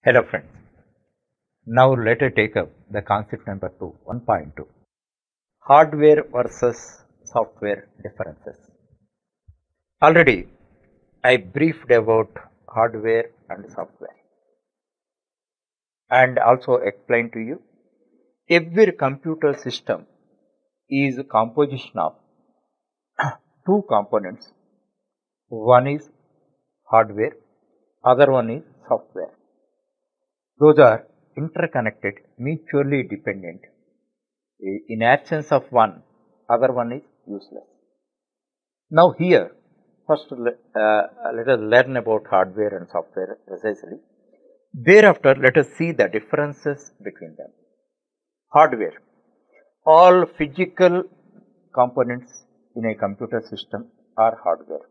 Hello friends. Now let us take up the concept number 2, 1.2. Hardware versus software differences. Already I briefed about hardware and software and also explained to you every computer system is a composition of two components. One is hardware, other one is software. Those are interconnected, mutually dependent. In absence of one, other one is useless. Now here, first let us learn about hardware and software precisely. Thereafter, let us see the differences between them. Hardware. All physical components in a computer system are hardware.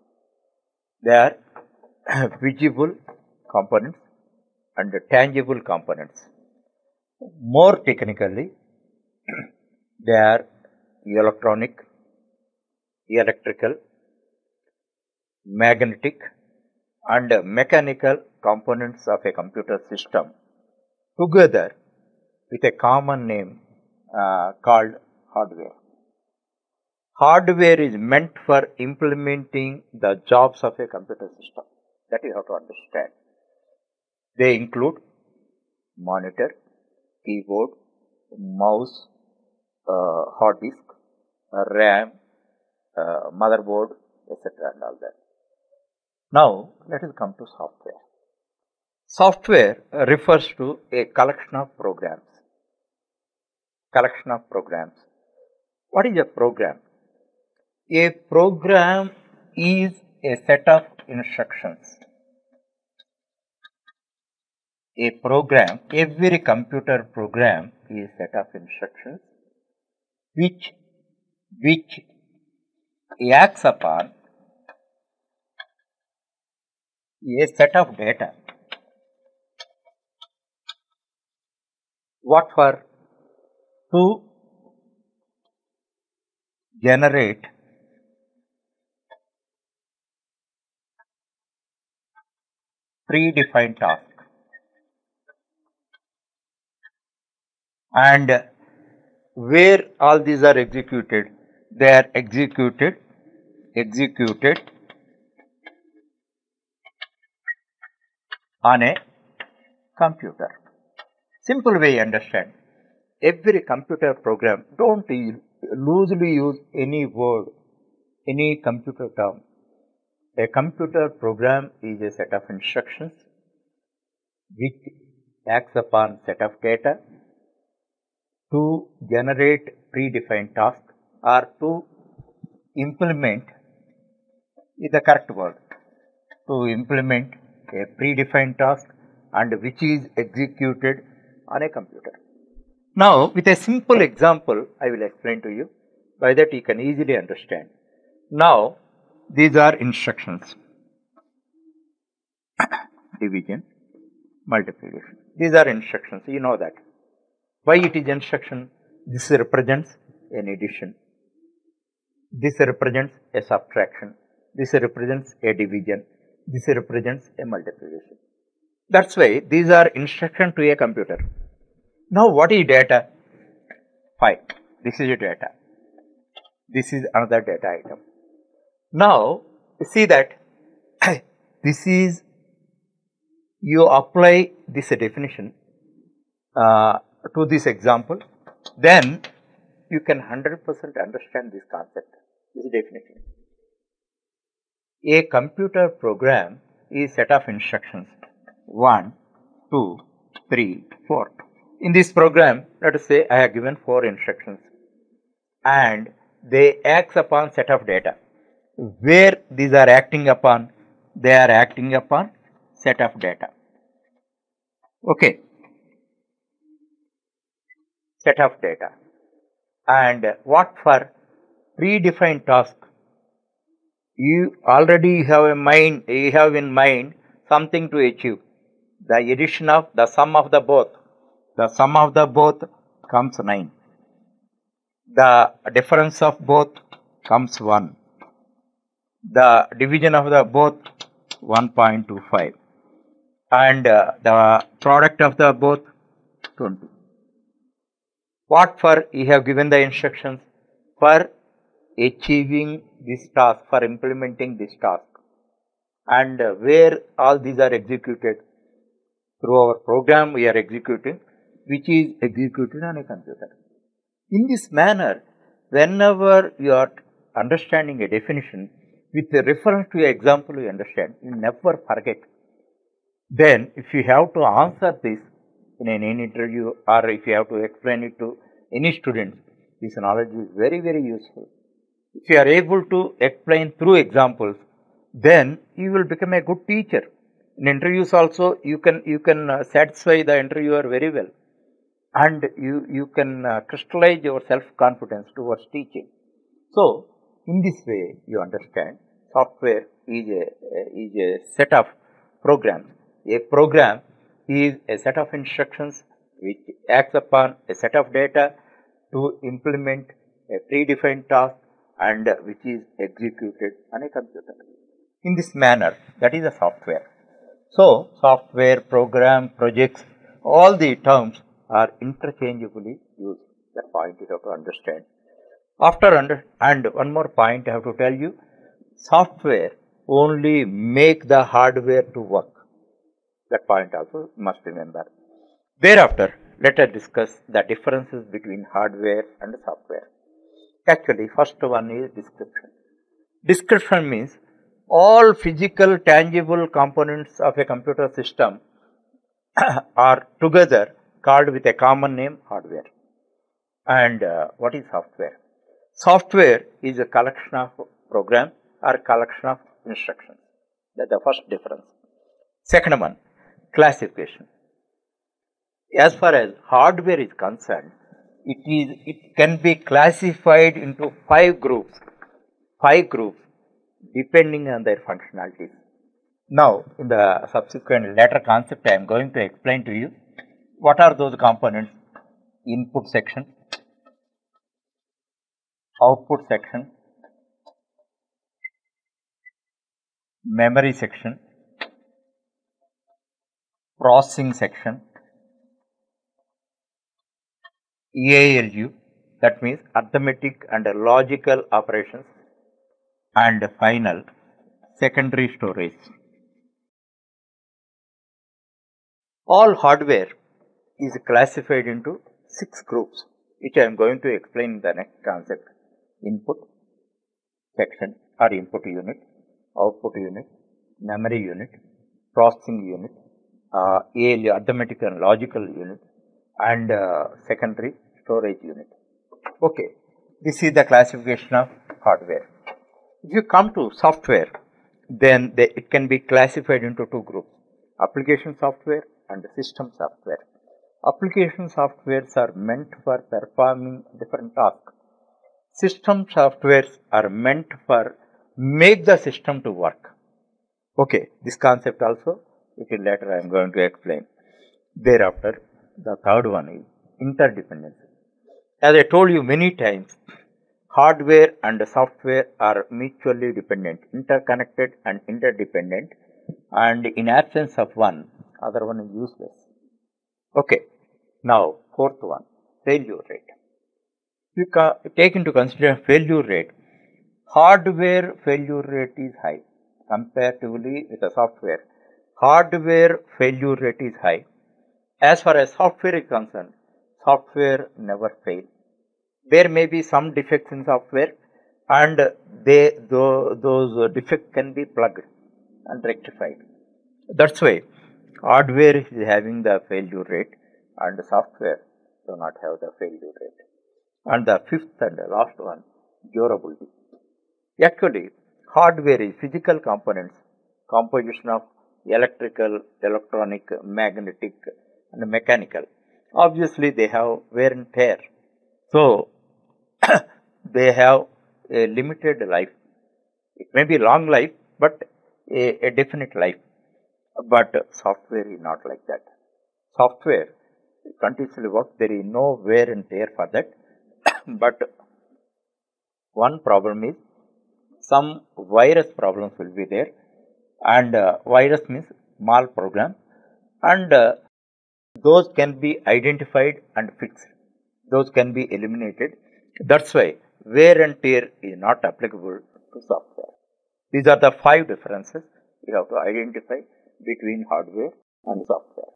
They are visible components and tangible components. More technically, they are electronic, electrical, magnetic and mechanical components of a computer system together with a common name called hardware. Hardware is meant for implementing the jobs of a computer system. That you have to understand. They include monitor, keyboard, mouse, hard disk, RAM, motherboard, etc. and all that. Now, let us come to software. Software refers to a collection of programs. Collection of programs. What is a program? A program is a set of instructions. A program, every computer program is a set of instructions which acts upon a set of data. What for? To generate predefined task. And where all these are executed? They are executed on a computer. Simple way you understand. Every computer program, don't loosely use any word, any computer term. A computer program is a set of instructions which acts upon set of data to generate predefined task or to implement is the correct word, to implement a predefined task and which is executed on a computer. Now, with a simple example, I will explain to you. By that you can easily understand. Now, these are instructions. Division, multiplication. These are instructions. You know that. Why it is instruction? This represents an addition. This represents a subtraction. This represents a division. This represents a multiplication. That's why these are instructions to a computer. Now, what is data? 5. This is a data. This is another data item. Now, see that this is, you apply this definition to this example, then you can 100% understand this concept, this definition. A computer program is set of instructions 1, 2, 3, 4. In this program, let us say I have given 4 instructions and they act upon set of data. Where these are acting upon? They are acting upon set of data. Okay. Set of data. And what for? Predefined task. You already have in mind something to achieve. The addition of the sum of the both. The sum of the both comes 9. The difference of both comes 1. The division of the both 1.25. and the product of the both 20. What for? You have given the instructions for achieving this task, for implementing this task, and where all these are executed through our program we are executing, which is executed on a computer. In this manner, whenever you are understanding a definition with a reference to an example you understand, you never forget. Then, if you have to answer this in an interview or if you have to explain it to any student, this knowledge is very, very useful. If you are able to explain through examples, then you will become a good teacher. In interviews also, you can satisfy the interviewer very well, and you can crystallize your self confidence towards teaching. So, in this way, you understand software is a set of programs. A program is a set of instructions which acts upon a set of data to implement a predefined task and which is executed on a computer. In this manner, that is a software. So, software, program, projects, all the terms are interchangeably used. That point you have to understand. And one more point I have to tell you, software only make the hardware to work. That point also must remember. Thereafter, let us discuss the differences between hardware and software. Actually, first one is description. Description means all physical tangible components of a computer system are together called with a common name hardware. And what is software? Software is a collection of programs or collection of instructions. That's the first difference. Second one, classification. As far as hardware is concerned, it can be classified into five groups depending on their functionalities. Now, in the subsequent later concept, I am going to explain to you what are those components: input section, output section, memory section, processing section, ALU, that means arithmetic and logical operations, and final, secondary storage. All hardware is classified into 6 groups, which I am going to explain in the next concept: input section or input unit, output unit, memory unit, processing unit, ALU, arithmetic and logical unit, and secondary storage unit. Okay, this is the classification of hardware. If you come to software, then it can be classified into 2 groups: application software and system software. Application softwares are meant for performing different tasks. System softwares are meant for make the system to work. Okay, this concept also little later I am going to explain. Thereafter, the third one is interdependency. As I told you many times, hardware and software are mutually dependent, interconnected and interdependent, and in absence of one, other one is useless. Okay, now fourth one, failure rate. You take into consideration failure rate. Hardware failure rate is high comparatively with the software. Hardware failure rate is high. As far as software is concerned, software never fails. There may be some defects in software, and those defects can be plugged and rectified. That's why hardware is having the failure rate and the software do not have the failure rate. And the fifth and the last one, durability. Actually, hardware is physical components, composition of electrical, electronic, magnetic and mechanical. Obviously, they have wear and tear. So, they have a limited life. It may be long life, but a definite life. But software is not like that. Software continuously works. There is no wear and tear for that. But one problem is some virus problems will be there, and virus means mal program. and those can be identified and fixed. Those can be eliminated. That's why wear and tear is not applicable to software. These are the 5 differences we have to identify between hardware and software.